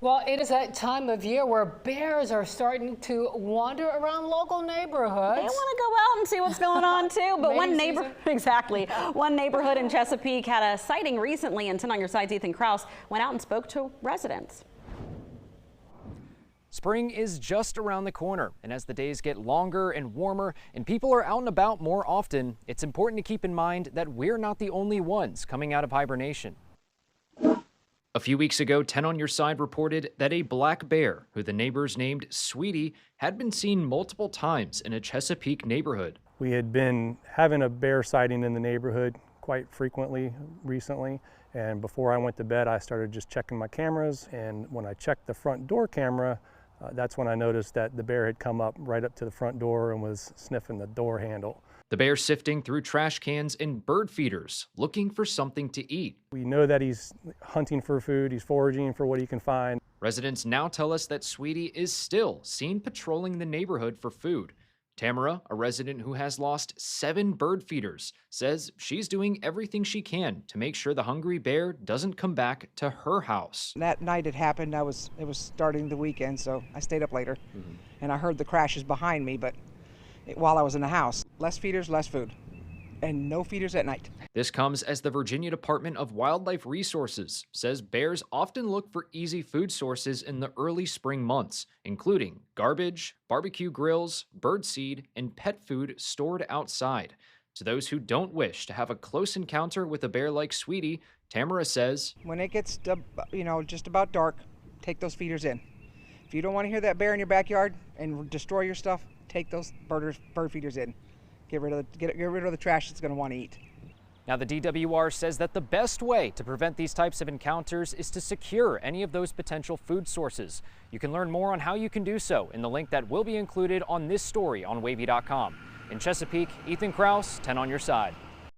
Well, it is that time of year where bears are starting to wander around local neighborhoods. They want to go out and see what's going on too. But one neighborhood in Chesapeake had a sighting recently, and 10 on Your Side's Ethan Krauss went out and spoke to residents. Spring is just around the corner, and as the days get longer and warmer and people are out and about more often, it's important to keep in mind that we're not the only ones coming out of hibernation. A few weeks ago, 10 on Your Side reported that a black bear, who the neighbors named Sweetie, had been seen multiple times in a Chesapeake neighborhood. We had been having a bear sighting in the neighborhood quite frequently recently, and before I went to bed I started just checking my cameras, and when I checked the front door camera, that's when I noticed that the bear had come up right up to the front door and was sniffing the door handle. The bear sifting through trash cans and bird feeders, looking for something to eat. We know that he's hunting for food, he's foraging for what he can find. Residents now tell us that Sweetie is still seen patrolling the neighborhood for food. Tamara, a resident who has lost 7 bird feeders, says she's doing everything she can to make sure the hungry bear doesn't come back to her house. That night it happened, it was starting the weekend, so I stayed up later. And I heard the crashes behind me, but while I was in the house. Less feeders, less food, and no feeders at night. This comes as the Virginia Department of Wildlife Resources says bears often look for easy food sources in the early spring months, including garbage, barbecue grills, birdseed, and pet food stored outside. To those who don't wish to have a close encounter with a bear like Sweetie, Tamara says, when it gets just about dark, take those feeders in. If you don't want to hear that bear in your backyard and destroy your stuff, take those bird feeders in. Get rid of the trash it's going to want to eat. Now, the DWR says that the best way to prevent these types of encounters is to secure any of those potential food sources. You can learn more on how you can do so in the link that will be included on this story on wavy.com. In Chesapeake, Ethan Krauss, 10 on Your Side.